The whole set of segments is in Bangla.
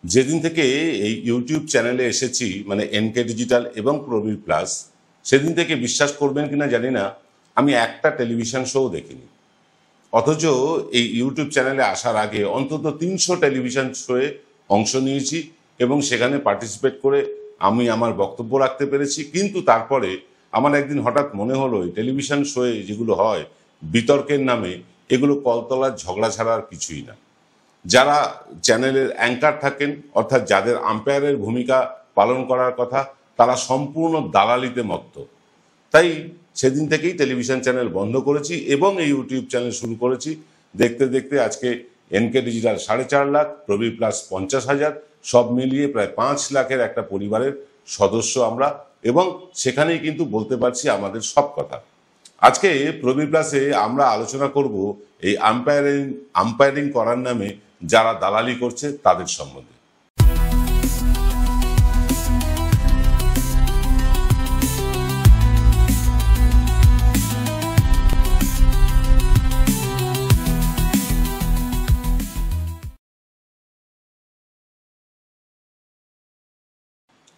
যেদিন থেকে এই ইউটিউব চ্যানেলে এসেছি মানে এনকে ডিজিটাল এবং প্রবীর প্লাস, সেদিন থেকে বিশ্বাস করবেন কিনা জানি না, আমি একটা টেলিভিশন শো দেখিনি। অথচ এই ইউটিউব চ্যানেলে আসার আগে অন্তত 300 টেলিভিশন শোয়ে অংশ নিয়েছি এবং সেখানে পার্টিসিপেট করে আমি আমার বক্তব্য রাখতে পেরেছি। কিন্তু তারপরে আমার একদিন হঠাৎ মনে হলো এই টেলিভিশন শোয়ে যেগুলো হয় বিতর্কের নামে, এগুলো কলতলার ঝগড়া ছাড়া আর কিছুই না। যারা চ্যানেলের অ্যাঙ্কার থাকেন, অর্থাৎ যাদের আম্পায়ারের ভূমিকা পালন করার কথা, তারা সম্পূর্ণ দালালিতে মত্ত। তাই সেদিন থেকেই টেলিভিশন চ্যানেল বন্ধ করেছি এবং এই ইউটিউব চ্যানেল শুরু করেছি। দেখতে দেখতে আজকে NK digital 4.5 lakh, Prabir plus 50,000, সব মিলিয়ে প্রায় 5 লাখের একটা পরিবারের সদস্য আমরা, এবং সেখানেই কিন্তু বলতে পারছি আমাদের সব কথা। আজকে প্রবীর প্লাসে আমরা আলোচনা করব এই আম্পায়ারিং করার নামে যারা দালালি করছে তাদের সম্বন্ধে।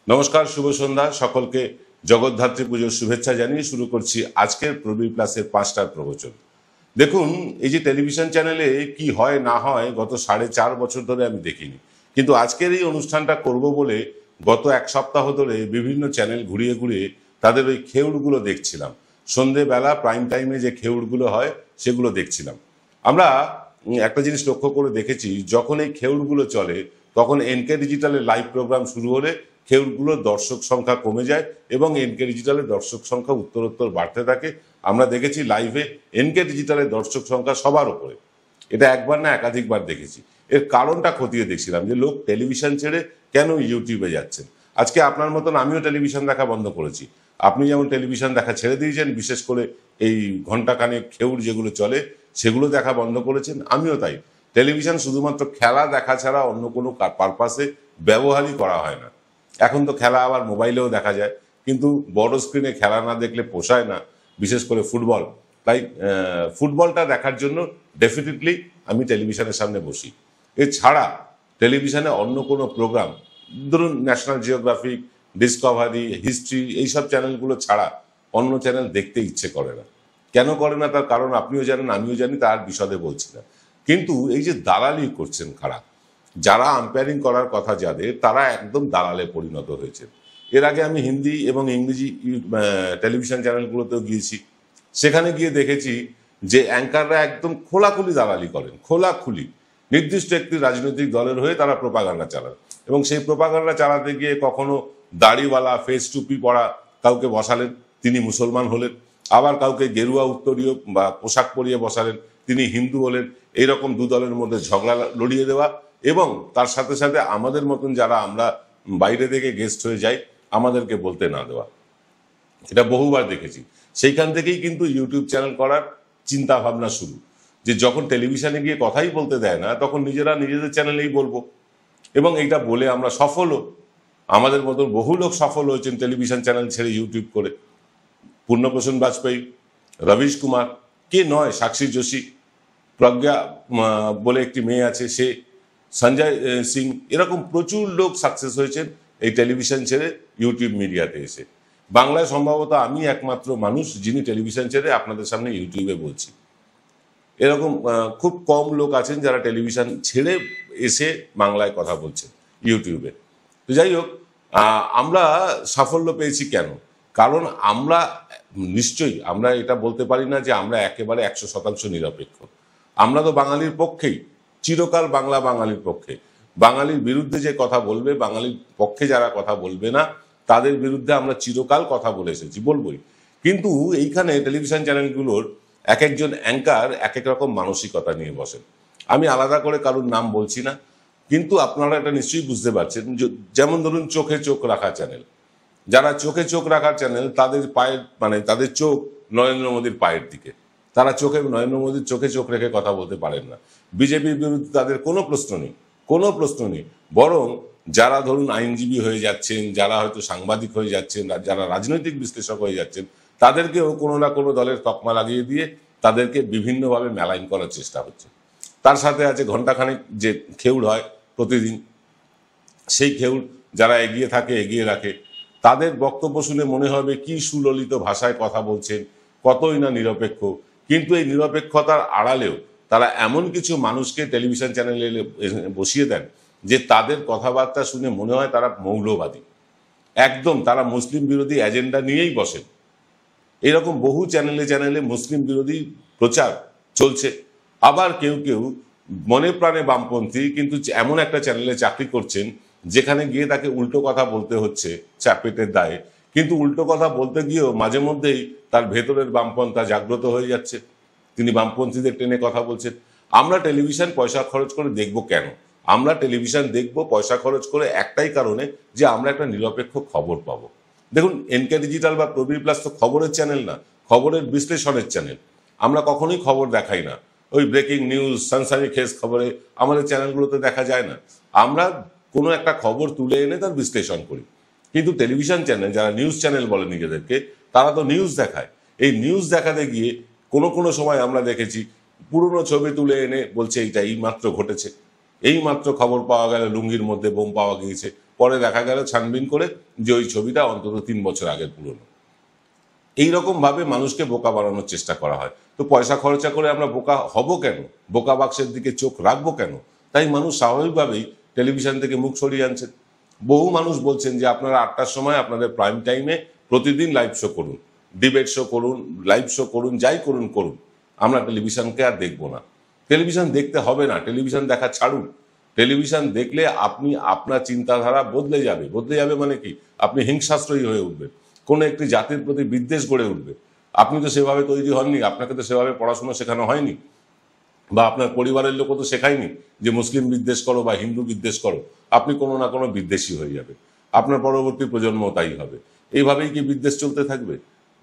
নমস্কার, শুভ সন্ধ্যা সকলকে। জগদ্ধাত্রী পুজোর শুভেচ্ছা জানিয়ে শুরু করছি আজকের প্রবীর প্লাসের 5টার প্রবচন। দেখুন, এই যে টেলিভিশন চ্যানেলে কি হয় না হয় গত 4.5 বছর ধরে আমি দেখিনি, কিন্তু আজকের এই অনুষ্ঠানটা করব বলে গত এক সপ্তাহ ধরে বিভিন্ন চ্যানেল ঘুরিয়ে ঘুরিয়ে তাদের ওই খেউড়গুলো দেখছিলাম। সন্ধেবেলা প্রাইম টাইমে যে খেউড়গুলো হয় সেগুলো দেখছিলাম। আমরা একটা জিনিস লক্ষ্য করে দেখেছি, যখন এই খেউড়গুলো চলে তখন এনকে ডিজিটালের লাইভ প্রোগ্রাম শুরু হলে খেউড়গুলোর দর্শক সংখ্যা কমে যায় এবং এনকে ডিজিটালের দর্শক সংখ্যা উত্তরোত্তর বাড়তে থাকে। আমরা দেখেছি লাইভে এনকে ডিজিটালের দর্শক সংখ্যা সবার উপরে। এটা একবার না একাধিকবার দেখেছি। এর কারণটা খতিয়ে দেখছিলাম যে লোক টেলিভিশন ছেড়ে কেন ইউটিউবে যাচ্ছেন। আজকে আপনার মতন আমিও টেলিভিশন দেখা বন্ধ করেছি। আপনি যেমন টেলিভিশন দেখা ছেড়ে দিয়েছেন, বিশেষ করে এই ঘন্টাখানেক খেউড় যেগুলো চলে সেগুলো দেখা বন্ধ করেছেন, আমিও তাই। টেলিভিশন শুধুমাত্র খেলা দেখা ছাড়া অন্য কোনো পারপাসে ব্যবহারই করা হয় না। এখন তো খেলা আবার মোবাইলেও দেখা যায়, কিন্তু বড় স্ক্রিনে খেলা না দেখলে পোষায় না, বিশেষ করে ফুটবল। তাই ফুটবলটা দেখার জন্য ডেফিনেটলি আমি টেলিভিশনের সামনে বসি। এছাড়া টেলিভিশনে অন্য কোনো প্রোগ্রাম, ধরুন ন্যাশনাল জিওগ্রাফিক, ডিসকভারি, হিস্ট্রি, এইসব চ্যানেলগুলো ছাড়া অন্য চ্যানেল দেখতে ইচ্ছে করে না। কেন করে না তার কারণ আপনিও জানেন, আমিও জানি, তার বিশদে বলছি না। কিন্তু এই যে দালালি করছেন খারাপ, যারা আম্পায়ারিং করার কথা যাদের, তারা একদম দালালে পরিণত হয়েছে। এর আগে আমি হিন্দি এবং ইংরেজি টেলিভিশন চ্যানেলগুলোতেও গিয়েছি। সেখানে গিয়ে দেখেছি যে অ্যাঙ্কাররা একদম খোলাখুলি দালালি করেন, খোলাখুলি নির্দিষ্ট একটি রাজনৈতিক দলের হয়ে তারা প্রোপাগান্ডা চালান, এবং সেই প্রোপাগান্ডা চালাতে গিয়ে কখনো দাড়িওয়ালা ফেস টুপি পরা কাউকে বসালেন, তিনি মুসলমান হলেন, আবার কাউকে গেরুয়া উত্তরীয় বা পোশাক পরিয়ে বসালেন, তিনি হিন্দু হলেন। এইরকম দু দলের মধ্যে ঝগড়া লড়িয়ে দেওয়া, এবং তার সাথে সাথে আমাদের মতন যারা আমরা বাইরে থেকে গেস্ট হয়ে যাই আমাদেরকে বলতে না দেওয়া। এটা বহুবার দেখেছি। সেইখান থেকেই কিন্তু ইউটিউব চ্যানেল করার চিন্তা ভাবনা শুরু, যে যখন টেলিভিশনে গিয়ে কথাই বলতে দেয় না তখন নিজেরা নিজেদের চ্যানেলেই বলবো, এবং এইটা বলে আমরা সফলও। আমাদের মতন বহু লোক সফল হয়েছেন টেলিভিশন চ্যানেল ছেড়ে ইউটিউব করে। পূর্ণপ্রসন্ন বাজপেয়ী, রবিশ কুমার, কে নয়, সাক্ষী যোশী, প্রজ্ঞা বলে একটি মেয়ে আছে সে, সঞ্জয় সিং, এরকম প্রচুর লোক সাকসেস হয়েছেন এই টেলিভিশন ছেড়ে ইউটিউব মিডিয়াতে এসে। বাংলায় সম্ভবত আমি একমাত্র মানুষ যিনি টেলিভিশন ছেড়ে আপনাদের সামনে ইউটিউবে বলছি। এরকম খুব কম লোক আছেন যারা টেলিভিশন ছেড়ে এসে বাংলায় কথা বলছেন ইউটিউবে। তো যাই হোক, আমরা সাফল্য পেয়েছি কেন? কারণ আমরা নিশ্চয়ই আমরা এটা বলতে পারি না যে আমরা একেবারে 100% নিরপেক্ষ। আমরা তো বাঙালির পক্ষেই, চিরকাল বাংলা বাঙালির পক্ষে। বাঙালির বিরুদ্ধে যে কথা বলবে, বাঙালির পক্ষে যারা কথা বলবে না, তাদের বিরুদ্ধে আমরা চিরকাল কথা বলে এসেছি, বলবই। কিন্তু এইখানে টেলিভিশন চ্যানেলগুলোর এক একজন অ্যাঙ্কার এক এক রকম মানসিকতা নিয়ে বসেন। আমি আলাদা করে কারোর নাম বলছি না, কিন্তু আপনারা এটা নিশ্চয়ই বুঝতে পারছেন। যেমন ধরুন চোখে চোখ রাখা চ্যানেল, যারা চোখে চোখ রাখার চ্যানেল, তাদের পায়ের তাদের চোখ নরেন্দ্র মোদীর পায়ের দিকে। তারা নরেন্দ্র মোদীর চোখে চোখ রেখে কথা বলতে পারেন না। বিজেপির বিরুদ্ধে তাদের কোনো প্রশ্ন নেই, কোনো প্রশ্ন নেই। বরং যারা ধরুন আইনজীবী হয়ে যাচ্ছেন, যারা হয়তো সাংবাদিক হয়ে যাচ্ছেন, যারা রাজনৈতিক বিশ্লেষক হয়ে যাচ্ছেন, তাদেরকেও কোনো না কোনো দলের তকমা লাগিয়ে দিয়ে তাদেরকে বিভিন্নভাবে মেলাইন করার চেষ্টা হচ্ছে। তার সাথে আছে ঘণ্টাখানেক যে খেউড় হয় প্রতিদিন, সেই খেউর যারা এগিয়ে থাকে, এগিয়ে রাখে, তাদের বক্তব্য শুনে মনে হবে কি সুললিত ভাষায় কথা বলছেন, কতই না নিরপেক্ষ। কিন্তু এই নিরপেক্ষতার আড়ালেও তারা এমন কিছু মানুষকে টেলিভিশন চ্যানেলে বসিয়ে দেন যে তাদের কথাবার্তা শুনে মনে হয় তারা মৌলবাদী, একদম তারা মুসলিম বিরোধী এজেন্ডা নিয়েই বসেন। এরকম বহু চ্যানেলে চ্যানেলে মুসলিম বিরোধী প্রচার চলছে। আবার কেউ কেউ মনে প্রাণে বামপন্থী, কিন্তু এমন একটা চ্যানেলে চাকরি করছেন যেখানে গিয়ে তাকে উল্টো কথা বলতে হচ্ছে চাপেটের দায়ে, কিন্তু উল্টো কথা বলতে গিয়েও মাঝে মধ্যেই তার ভেতরের বামপন্থা জাগ্রত হয়ে যাচ্ছে, তিনি বামপন্থীদের টেনে কথা বলছেন। আমরা টেলিভিশন পয়সা খরচ করে দেখব কেন? আমরা টেলিভিশন দেখব পয়সা খরচ করে একটাই কারণে, যে আমরা একটা নিরপেক্ষ খবর পাবো। দেখুন, এনকে ডিজিটাল বা প্রবীর প্লাস তো খবরের চ্যানেল না, খবরের বিশ্লেষণের চ্যানেল। আমরা কখনোই খবর দেখাই না, ওই ব্রেকিং নিউজ, সানসানি কেস খবরে আমাদের চ্যানেলগুলোতে দেখা যায় না। আমরা কোনো একটা খবর তুলে এনে তার বিশ্লেষণ করি। কিন্তু টেলিভিশন চ্যানেল, যারা নিউজ চ্যানেল বলে নিজেদেরকে, তারা তো নিউজ দেখায়। এই নিউজ দেখাতে গিয়ে কোনো কোনো সময় আমরা দেখেছি পুরনো ছবি তুলে এনে বলছে এইটা এই মাত্র ঘটেছে, এই মাত্র খবর পাওয়া গেল লুঙ্গির মধ্যে বোম পাওয়া গিয়েছে, পরে দেখা গেল ছানবিন করে যে ওই ছবিটা অন্তত 3 বছর আগের পুরনো। এইরকম ভাবে মানুষকে বোকা বানানোর চেষ্টা করা হয়। তো পয়সা খরচা করে আমরা বোকা হব কেন? বোকা বাক্সের দিকে চোখ রাখবো কেন? তাই মানুষ স্বাভাবিকভাবেই টেলিভিশন থেকে মুখ সরিয়ে আনছেন। বহু মানুষ বলছেন যে আপনারা 8টার সময় আপনাদের প্রাইম টাইমে প্রতিদিন লাইভ শো করুন, ডিবেট শো করুন, লাইভ শো করুন, যাই করুন করুন, আমরা টেলিভিশনকে আর দেখবো না। টেলিভিশন দেখতে হবে না, টেলিভিশন দেখা ছাড়ুন। টেলিভিশন দেখলে আপনি আপনার চিন্তাধারা বদলে যাবে। বদলে যাবে মানে কি? আপনি হিংসাশ্রয়ী হয়ে উঠবেন, কোনো একটি জাতির প্রতি বিদ্বেষ গড়ে উঠবে। আপনি তো সেভাবে তৈরি হননি, আপনাকে তো সেভাবে পড়াশোনা শেখানো হয়নি, বা আপনার পরিবারের লোকও তো শেখায়নি যে মুসলিম বিদ্বেষ করো বা হিন্দু বিদ্বেষ করো। আপনি কোনো না কোনো বিদ্বেষী হয়ে যাবে, আপনার পরবর্তী প্রজন্ম তাই হবে। এইভাবেই কি বিদ্বেষ চলতে থাকবে?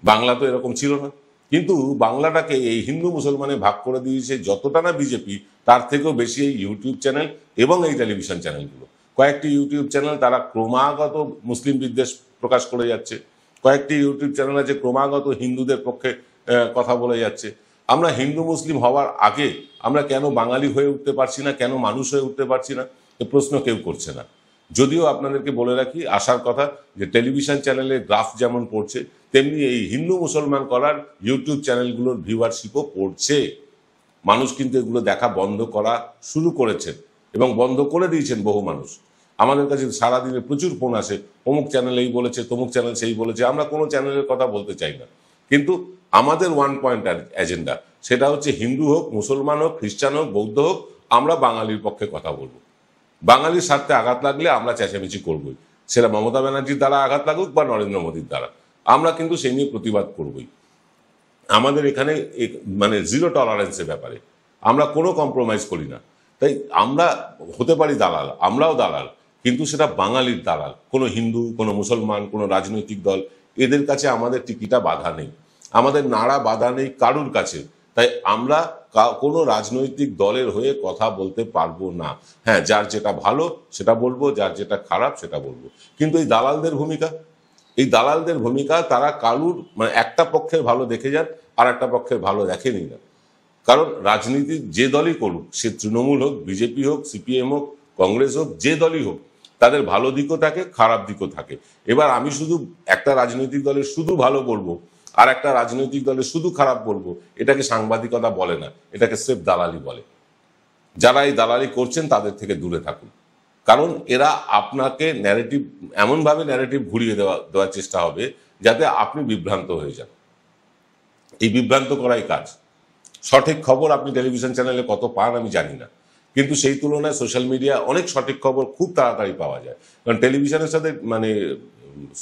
বাংলা তো এরকম ছিল না। কিন্তু বাংলাটাকে এই হিন্দু মুসলমানে ভাগ করে দিয়েছে যতটা না বিজেপি, তার থেকেও বেশি এই ইউটিউব চ্যানেল এবং এই টেলিভিশন চ্যানেলগুলো। কয়েকটি ইউটিউব চ্যানেল তারা ক্রমাগত মুসলিম বিদ্বেষ প্রকাশ করে যাচ্ছে, কয়েকটি ইউটিউব চ্যানেল আছে ক্রমাগত হিন্দুদের পক্ষে কথা বলে যাচ্ছে। আমরা হিন্দু মুসলিম হওয়ার আগে আমরা কেন বাঙালি হয়ে উঠতে পারছি না, কেন মানুষ হয়ে উঠতে পারছি না, এ প্রশ্ন কেউ করছে না। যদিও আপনাদেরকে বলে রাখি, আসার কথা যে টেলিভিশন চ্যানেলে গ্রাফ যেমন পড়ছে, তেমনি এই হিন্দু মুসলমান করার ইউটিউব চ্যানেলগুলোর ভিউয়ারশিপও পড়ছে। মানুষ কিন্তু এগুলো দেখা বন্ধ করা শুরু করেছেন এবং বন্ধ করে দিয়েছেন বহু মানুষ। আমাদের কাছে সারাদিনে প্রচুর ফোন আসে, অমুক চ্যানেল এই বলেছে, তমুক চ্যানেল সেই বলেছে। আমরা কোনো চ্যানেলের কথা বলতে চাই না, কিন্তু আমাদের ওয়ান পয়েন্ট এজেন্ডা, সেটা হচ্ছে হিন্দু হোক, মুসলমান হোক, খ্রিস্টান হোক, বৌদ্ধ হোক, আমরা বাঙালির পক্ষে কথা বলবো। বাঙালির স্বার্থে আঘাত লাগলে আমরা চেঁচামেচি করবই, সেটা মমতা ব্যানার্জির দ্বারা আঘাত লাগুক বা নরেন্দ্র মোদীর দ্বারা, আমরা কিন্তু সেই নিয়ে প্রতিবাদ করবই। আমাদের এখানে মানে জিরো টলারেন্সের ব্যাপারে আমরা কোনো কম্প্রোমাইজ করি না। তাই আমরা হতে পারি দালাল, আমরাও দালাল, কিন্তু সেটা বাঙালির দালাল। কোনো হিন্দু, কোনো মুসলমান, কোনো রাজনৈতিক দল, এদের কাছে আমাদের টিকিটা বাধা নেই, আমাদের নাড়া বাধা নেই কারুর কাছে। তাই আমরা কোনো রাজনৈতিক দলের হয়ে কথা বলতে পারবো না। হ্যাঁ, যার যেটা ভালো সেটা বলবো, যার যেটা খারাপ সেটা বলবো। কিন্তু এই দালালদের ভূমিকা, এই দালালদের ভূমিকা, তারা কারুর মানে একটা পক্ষের ভালো দেখে যান, আর একটা পক্ষের ভালো দেখেনি না। কারণ রাজনীতি যে দলই করুক, সে তৃণমূল হোক, বিজেপি হোক, সিপিএম হোক, কংগ্রেস হোক, যে দলই হোক, তাদের ভালো দিকও থাকে, খারাপ দিকও থাকে। এবার আমি শুধু একটা রাজনৈতিক দলের শুধু ভালো বলবো আর একটা রাজনৈতিক দলের শুধু খারাপ বলবো, এটাকে সাংবাদিকতা বলে না, এটাকে স্রেফ দালালি বলে। যারা এই দালালি করছেন তাদের থেকে দূরে থাকুন, কারণ এরা আপনাকে ন্যারেটিভ এমনভাবে ন্যারেটিভ ঘুরিয়ে দেওয়ার চেষ্টা হবে যাতে আপনি বিভ্রান্ত হয়ে যান। এই বিভ্রান্ত করাই কাজ। সঠিক খবর আপনি টেলিভিশন চ্যানেলে কত পান আমি জানি না, কিন্তু সেই তুলনায় সোশ্যাল মিডিয়া অনেক সঠিক খবর খুব তাড়াতাড়ি পাওয়া যায়। কারণ টেলিভিশনের সাথে মানে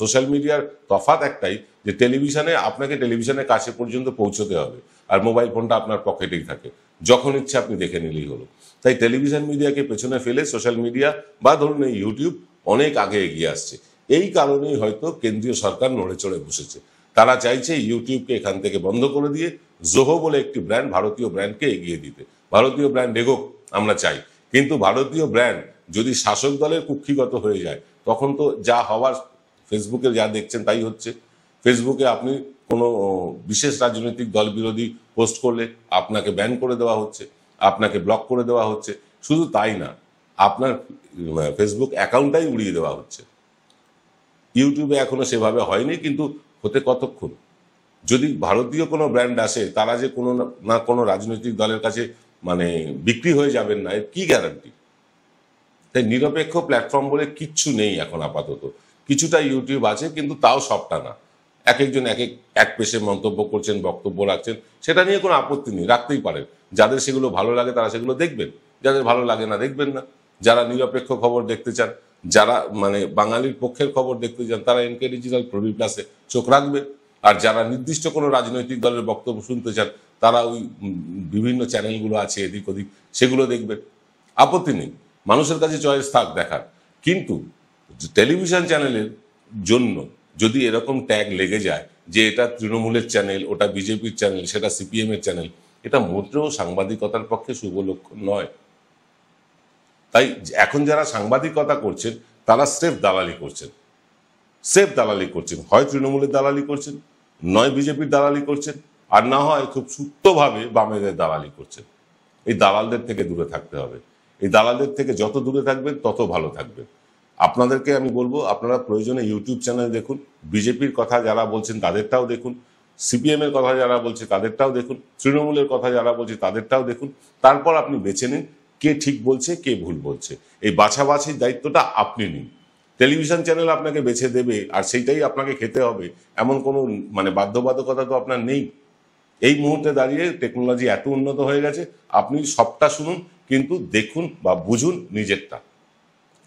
সোশ্যাল মিডিয়ার তফাৎ একটাই, যে টেলিভিশনে আপনাকে টেলিভিশনের কাছে পর্যন্ত পৌঁছতে হবে, আর মোবাইল ফোনটা আপনার পকেটেই থাকে, যখন ইচ্ছে আপনি দেখে নিলেই হলো। তাই টেলিভিশন মিডিয়াকে পেছনে ফেলে সোশ্যাল মিডিয়া বা ধরুন এই ইউটিউব অনেক আগে এগিয়ে আসছে। এই কারণেই হয়তো কেন্দ্রীয় সরকার নড়ে চড়ে বসেছে। তারা চাইছে ইউটিউবকে এখান থেকে বন্ধ করে দিয়ে জোহো বলে একটি ব্র্যান্ড, ভারতীয় ব্র্যান্ডকে এগিয়ে দিতে। ভারতীয় ব্র্যান্ড এগোক, আমরা চাই, কিন্তু ভারতীয় ব্র্যান্ড যদি শাসক দলের কুক্ষিগত হয়ে যায়, তখন তো যা হওয়ার, ফেসবুকে যা দেখছেন তাই হচ্ছে। ফেসবুকে আপনি কোনো বিশেষ রাজনৈতিক দল বিরোধী পোস্ট করলে আপনাকে ব্যান করে দেওয়া হচ্ছে, আপনাকে ব্লক করে দেওয়া হচ্ছে। শুধু তাই না, আপনার ফেসবুক অ্যাকাউন্টটাই উড়িয়ে দেওয়া হচ্ছে। ইউটিউবে এখনো সেভাবে হয়নি, কিন্তু হতে কতক্ষণ? যদি ভারতীয় কোনো ব্র্যান্ড আসে, তারা যে কোনো না কোনো রাজনৈতিক দলের কাছে মানে বিক্রি হয়ে যাবেন না, এর কি গ্যারান্টি? তাই নিরপেক্ষ প্ল্যাটফর্ম বলে কিচ্ছু নেই এখন আপাতত। কিছুটা ইউটিউব আছে, কিন্তু তাও সবটা না। এক একজন এক পেশে মন্তব্য করছেন, বক্তব্য রাখছেন, সেটা নিয়ে কোনো আপত্তি নেই, রাখতেই পারেন। যাদের সেগুলো ভালো লাগে তারা সেগুলো দেখবেন, যাদের ভালো লাগে না দেখবেন না। যারা নিরপেক্ষ খবর দেখতে চান, যারা মানে বাঙালির পক্ষের খবর দেখতে চান, তারা এনকে ডিজিটাল প্রবি প্লাসে চোখ রাখবেন। আর যারা নির্দিষ্ট কোনো রাজনৈতিক দলের বক্তব্য শুনতে চান, তারা ওই বিভিন্ন চ্যানেলগুলো আছে এদিক ওদিক, সেগুলো দেখবেন, আপত্তি নেই। মানুষের কাছে চয়েস থাক দেখার। কিন্তু টেলিভিশন চ্যানেলের জন্য যদি এরকম ট্যাগ লেগে যায় যে এটা তৃণমূলের চ্যানেল, ওটা বিজেপির চ্যানেল, সেটা সিপিএম এর চ্যানেল, এটা মোটেও সাংবাদিকতার পক্ষে শুভ লক্ষণ নয়। তাই এখন যারা সাংবাদিকতা করছেন তারা স্রেফ দালালি করছেন। হয় তৃণমূলের দালালি করছেন, নয় বিজেপির দালালি করছেন, আর না হয় খুব সুপ্তভাবে বামেদের দালালি করছেন। এই দালালদের থেকে দূরে থাকতে হবে। এই দালালদের থেকে যত দূরে থাকবেন তত ভালো থাকবেন। আপনাদেরকে আমি বলবো, আপনারা প্রয়োজনে ইউটিউব চ্যানেল দেখুন, বিজেপির কথা যারা বলছেন তাদেরটাও দেখুন, সিপিএম এর কথা যারা বলছে তাদেরটাও দেখুন, তৃণমূলের কথা যারা বলছে তাদেরটাও দেখুন। তারপর আপনি বেছে নিন কে ঠিক বলছে, কে ভুল বলছে। এই বাছাবাছির দায়িত্বটা আপনি নিন। টেলিভিশন চ্যানেল আপনাকে বেছে দেবে আর সেইটাই আপনাকে খেতে হবে, এমন কোনো মানে বাধ্যবাধকতা তো আপনার নেই। এই মুহূর্তে দাঁড়িয়ে টেকনোলজি এত উন্নত হয়ে গেছে, আপনি সবটা শুনুন, কিন্তু দেখুন বা বুঝুন নিজেরটা।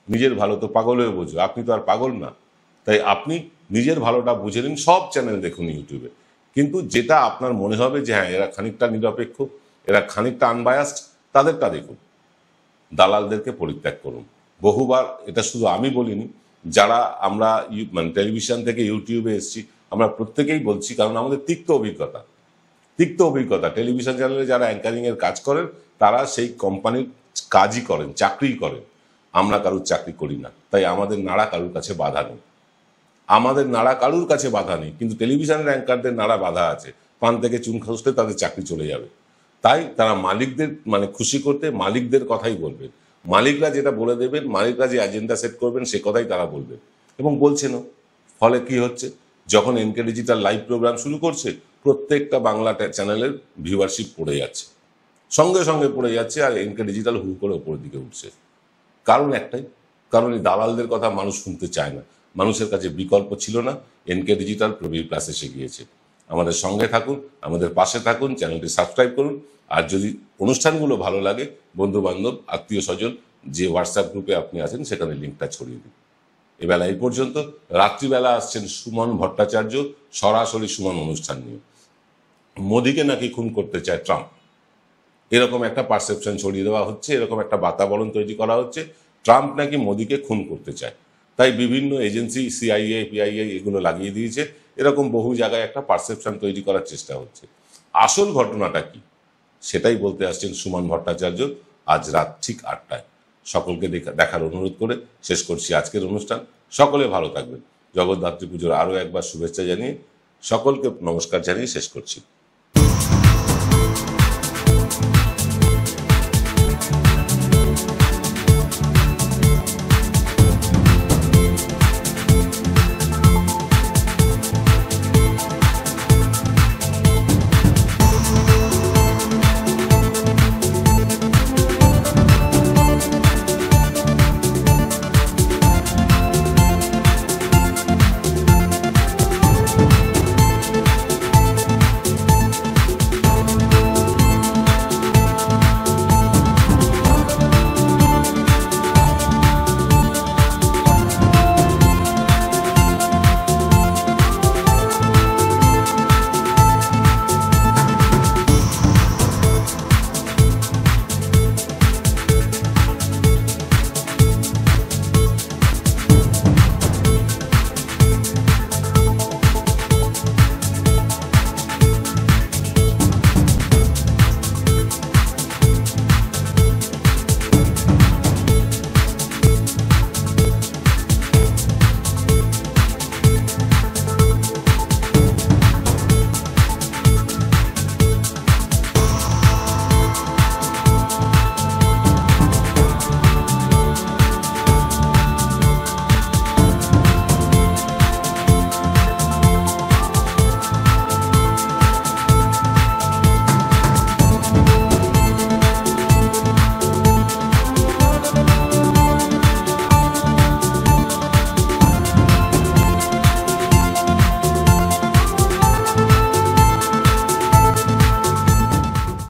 নিজের ভালো তো পাগল হয়ে বোঝো, আপনি তো আর পাগল না। তাই আপনি নিজের ভালোটা বুঝে নিন, সব চ্যানেল দেখুন ইউটিউবে, কিন্তু যেটা আপনার মনে হবে যে হ্যাঁ এরা খানিকটা নিরপেক্ষ, এরা খানিকটা আনবায়াসড, তাদেরটা দেখুন। দালালদেরকে পরিত্যাগ করুন। বহুবার এটা শুধু আমি বলিনি, যারা আমরা মানে টেলিভিশন থেকে ইউটিউবে এসেছি আমরা প্রত্যেকেই বলছি, কারণ আমাদের তিক্ত অভিজ্ঞতা। টেলিভিশন চ্যানেলে যারা অ্যাঙ্কারিং এর কাজ করেন তারা সেই কোম্পানির কাজই করেন, চাকরিই করেন। আমরা কারুর চাকরি করি না, তাই আমাদের নাড়া কারুর কাছে বাধা নেই। কিন্তু টেলিভিশনের অ্যাঙ্কারদের নাড়া বাধা আছে। পান থেকে চুন খসলে তাদের চাকরি চলে যাবে। তাই তারা মালিকদের মানে খুশি করতে মালিকদের কথাই বলবেন। মালিকরা যেটা বলে দেবেন, মালিকরা যে এজেন্ডা সেট করবেন, সে কথাই তারা বলবেন এবং বলছেনও। ফলে কি হচ্ছে, যখন এনকে ডিজিটাল লাইভ প্রোগ্রাম শুরু করছে, প্রত্যেকটা বাংলা চ্যানেলের ভিউয়ারশিপ পড়ে যাচ্ছে, সঙ্গে সঙ্গে পড়ে যাচ্ছে, আর এনকে ডিজিটাল হু করে ওপরের দিকে উঠছে। কারণ একটাই, কারণ এই দালালদের কথা মানুষ শুনতে চায় না। মানুষের কাছে বিকল্প ছিল না, এনকে ডিজিটাল প্রবি প্লাস এসে গিয়েছে। আমাদের সঙ্গে থাকুন, আমাদের পাশে থাকুন, চ্যানেলটি সাবস্ক্রাইব করুন। আর যদি অনুষ্ঠানগুলো ভালো লাগে, বন্ধু বান্ধব আত্মীয় স্বজন যে হোয়াটসঅ্যাপ গ্রুপে আপনি আছেন সেখানে লিঙ্কটা ছড়িয়ে দিন। এবেলা এই পর্যন্ত। রাত্রিবেলা আসছেন সুমন ভট্টাচার্য, সরাসরি সুমন অনুষ্ঠান নিয়ে। মোদিকে নাকি খুন করতে চায় ট্রাম্প, এরকম একটা পারসেপশন ছড়িয়ে দেওয়া হচ্ছে, এরকম একটা বাতাবরণ তৈরি করা হচ্ছে। ট্রাম্প নাকি মোদিকে খুন করতে চায়, তাই বিভিন্ন এজেন্সি সিআইএ পিআইএ এগুলো লাগিয়ে দিয়েছে। এরকম বহু জায়গায় একটা পারসেপশন তৈরি করার চেষ্টা হচ্ছে। আসল ঘটনাটা কি সেটাই বলতে আসছেন সুমন ভট্টাচার্য আজ রাত ঠিক 8টায়। সকলকে দেখার অনুরোধ করে শেষ করছি আজকের অনুষ্ঠান। সকলে ভালো থাকবেন। জগদ্ধাত্রী পুজোর আরও একবার শুভেচ্ছা জানিয়ে সকলকে নমস্কার জানিয়ে শেষ করছি।